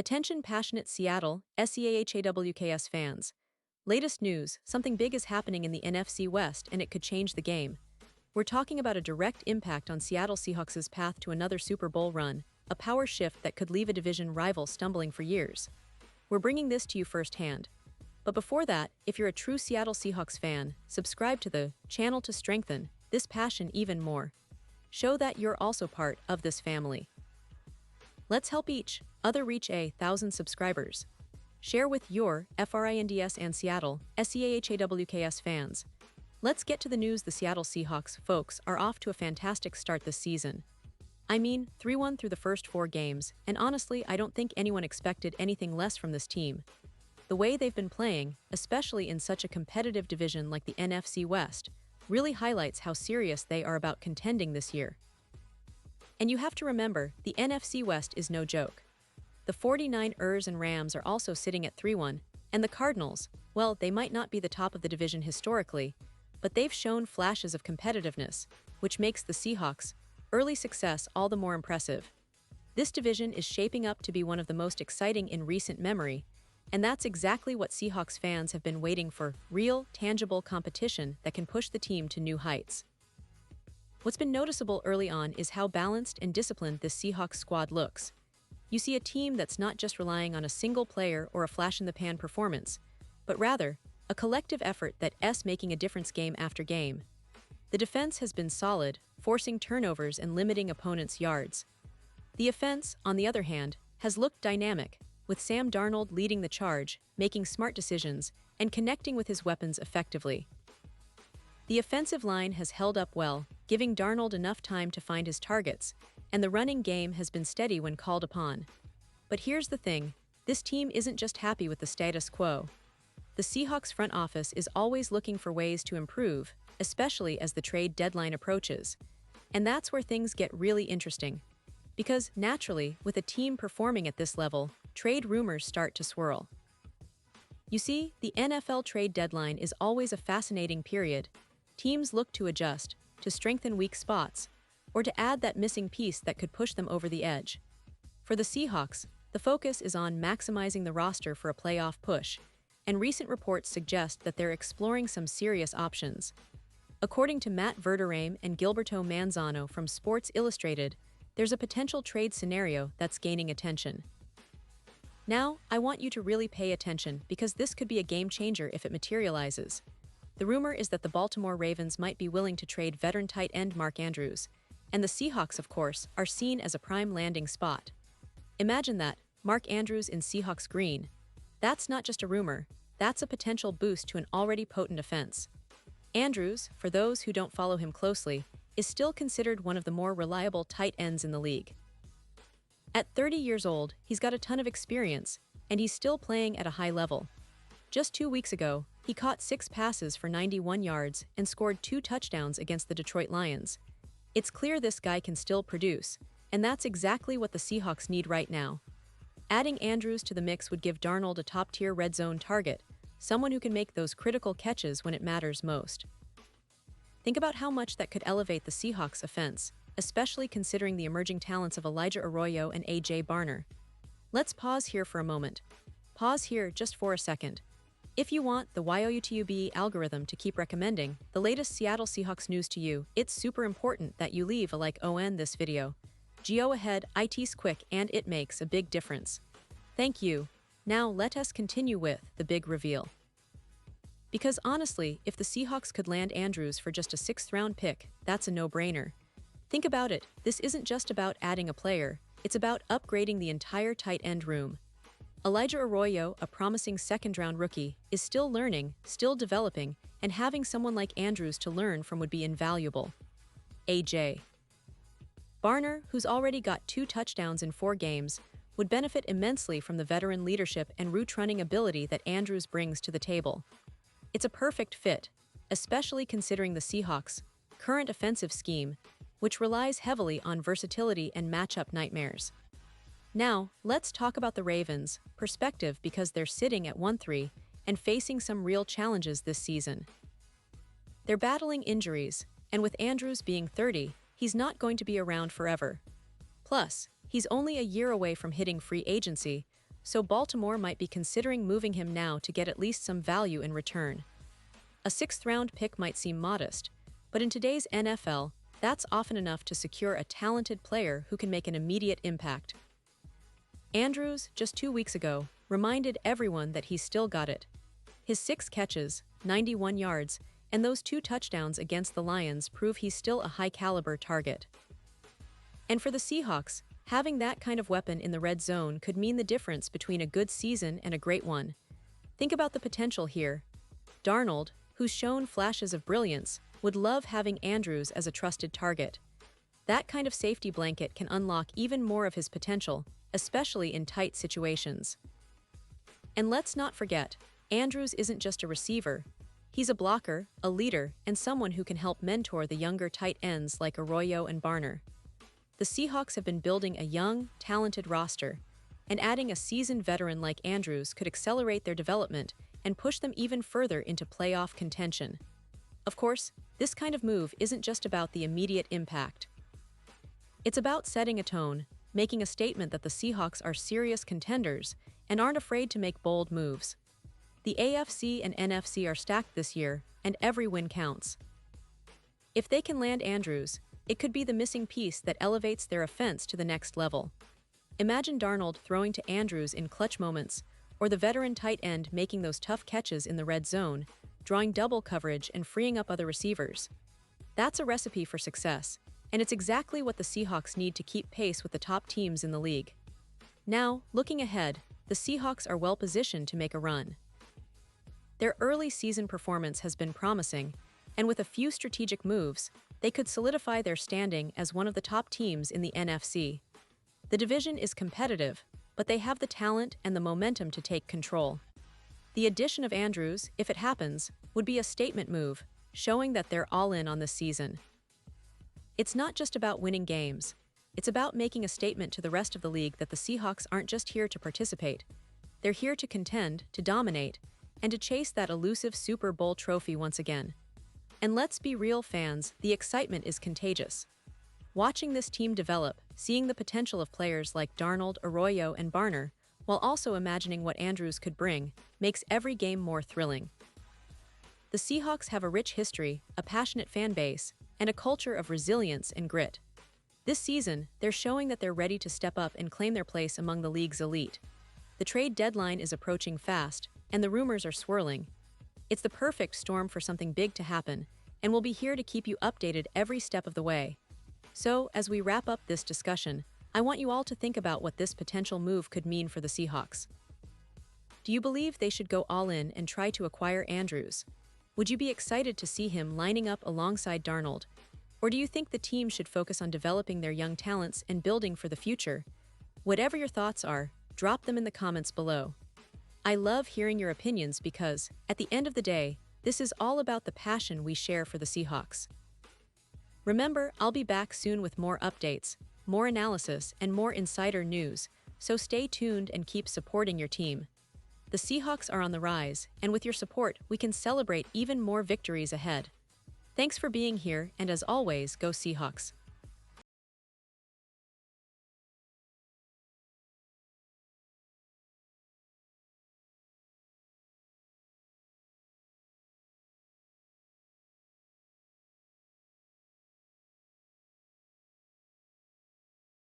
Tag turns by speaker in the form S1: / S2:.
S1: Attention passionate Seattle, SEAHAWKS fans. Latest news, something big is happening in the NFC West and it could change the game. We're talking about a direct impact on Seattle Seahawks' path to another Super Bowl run, a power shift that could leave a division rival stumbling for years. We're bringing this to you firsthand. But before that, if you're a true Seattle Seahawks fan, subscribe to the channel to strengthen this passion even more. Show that you're also part of this family. Let's help each other reach 1,000 subscribers. Share with your FRINDS and Seattle, SEAHAWKS fans. Let's get to the news. The Seattle Seahawks folks are off to a fantastic start this season. I mean, 3-1 through the first 4 games, and honestly, I don't think anyone expected anything less from this team. The way they've been playing, especially in such a competitive division like the NFC West, really highlights how serious they are about contending this year. And you have to remember, the NFC West is no joke. The 49ers and Rams are also sitting at 3-1, and the Cardinals, well, they might not be the top of the division historically, but they've shown flashes of competitiveness, which makes the Seahawks' early success all the more impressive. This division is shaping up to be one of the most exciting in recent memory, and that's exactly what Seahawks fans have been waiting for: real, tangible competition that can push the team to new heights. What's been noticeable early on is how balanced and disciplined this Seahawks squad looks. You see a team that's not just relying on a single player or a flash-in-the-pan performance, but rather a collective effort that's making a difference game after game. The defense has been solid, forcing turnovers and limiting opponents' yards. The offense, on the other hand, has looked dynamic, with Sam Darnold leading the charge, making smart decisions, and connecting with his weapons effectively. The offensive line has held up well, giving Darnold enough time to find his targets, and the running game has been steady when called upon. But here's the thing, this team isn't just happy with the status quo. The Seahawks front office is always looking for ways to improve, especially as the trade deadline approaches. And that's where things get really interesting. Because, naturally, with a team performing at this level, trade rumors start to swirl. You see, the NFL trade deadline is always a fascinating period. Teams look to adjust, to strengthen weak spots, or to add that missing piece that could push them over the edge. For the Seahawks, the focus is on maximizing the roster for a playoff push, and recent reports suggest that they're exploring some serious options. According to Matt Verderame and Gilberto Manzano from Sports Illustrated, there's a potential trade scenario that's gaining attention. Now, I want you to really pay attention because this could be a game changer if it materializes. The rumor is that the Baltimore Ravens might be willing to trade veteran tight end Mark Andrews, and the Seahawks, of course, are seen as a prime landing spot. Imagine that, Mark Andrews in Seahawks green. That's not just a rumor, that's a potential boost to an already potent offense. Andrews, for those who don't follow him closely, is still considered one of the more reliable tight ends in the league. At 30 years old, he's got a ton of experience, and he's still playing at a high level. Just 2 weeks ago, he caught 6 passes for 91 yards and scored 2 touchdowns against the Detroit Lions. It's clear this guy can still produce, and that's exactly what the Seahawks need right now. Adding Andrews to the mix would give Darnold a top-tier red zone target, someone who can make those critical catches when it matters most. Think about how much that could elevate the Seahawks' offense, especially considering the emerging talents of Elijah Arroyo and A.J. Barner. Let's pause here for a moment. Pause here just for a second. If you want the YouTube algorithm to keep recommending the latest Seattle Seahawks news to you, it's super important that you leave a like on this video. Go ahead, it's quick and it makes a big difference. Thank you. Now let us continue with the big reveal. Because honestly, if the Seahawks could land Andrews for just a 6th-round pick, that's a no-brainer. Think about it, this isn't just about adding a player, it's about upgrading the entire tight end room. Elijah Arroyo, a promising 2nd-round rookie, is still learning, still developing, and having someone like Andrews to learn from would be invaluable. A.J. Barner, who's already got 2 touchdowns in 4 games, would benefit immensely from the veteran leadership and route-running ability that Andrews brings to the table. It's a perfect fit, especially considering the Seahawks' current offensive scheme, which relies heavily on versatility and matchup nightmares. Now, let's talk about the Ravens' perspective because they're sitting at 1-3 and facing some real challenges this season. They're battling injuries, and with Andrews being 30, he's not going to be around forever. Plus, he's only a year away from hitting free agency, so Baltimore might be considering moving him now to get at least some value in return. A sixth-round pick might seem modest, but in today's NFL, that's often enough to secure a talented player who can make an immediate impact. Andrews, just 2 weeks ago, reminded everyone that he's still got it. His 6 catches, 91 yards, and those 2 touchdowns against the Lions prove he's still a high-caliber target. And for the Seahawks, having that kind of weapon in the red zone could mean the difference between a good season and a great one. Think about the potential here. Darnold, who's shown flashes of brilliance, would love having Andrews as a trusted target. That kind of safety blanket can unlock even more of his potential, especially in tight situations. And let's not forget, Andrews isn't just a receiver. He's a blocker, a leader, and someone who can help mentor the younger tight ends like Arroyo and Barner. The Seahawks have been building a young, talented roster, and adding a seasoned veteran like Andrews could accelerate their development and push them even further into playoff contention. Of course, this kind of move isn't just about the immediate impact. It's about setting a tone, making a statement that the Seahawks are serious contenders and aren't afraid to make bold moves. The AFC and NFC are stacked this year, and every win counts. If they can land Andrews, it could be the missing piece that elevates their offense to the next level. Imagine Darnold throwing to Andrews in clutch moments, or the veteran tight end making those tough catches in the red zone, drawing double coverage and freeing up other receivers. That's a recipe for success, and it's exactly what the Seahawks need to keep pace with the top teams in the league. Now, looking ahead, the Seahawks are well positioned to make a run. Their early season performance has been promising, and with a few strategic moves, they could solidify their standing as one of the top teams in the NFC. The division is competitive, but they have the talent and the momentum to take control. The addition of Andrews, if it happens, would be a statement move, showing that they're all in on this season. It's not just about winning games. It's about making a statement to the rest of the league that the Seahawks aren't just here to participate. They're here to contend, to dominate, and to chase that elusive Super Bowl trophy once again. And let's be real, fans, the excitement is contagious. Watching this team develop, seeing the potential of players like Darnold, Arroyo, and Barner, while also imagining what Andrews could bring, makes every game more thrilling. The Seahawks have a rich history, a passionate fan base, and a culture of resilience and grit. This season, they're showing that they're ready to step up and claim their place among the league's elite. The trade deadline is approaching fast, and the rumors are swirling. It's the perfect storm for something big to happen, and we'll be here to keep you updated every step of the way. So, as we wrap up this discussion, I want you all to think about what this potential move could mean for the Seahawks. Do you believe they should go all in and try to acquire Andrews? Would you be excited to see him lining up alongside Darnold? Or do you think the team should focus on developing their young talents and building for the future? Whatever your thoughts are, drop them in the comments below. I love hearing your opinions because, at the end of the day, this is all about the passion we share for the Seahawks. Remember, I'll be back soon with more updates, more analysis, and more insider news, so stay tuned and keep supporting your team. The Seahawks are on the rise, and with your support, we can celebrate even more victories ahead. Thanks for being here, and as always, go Seahawks.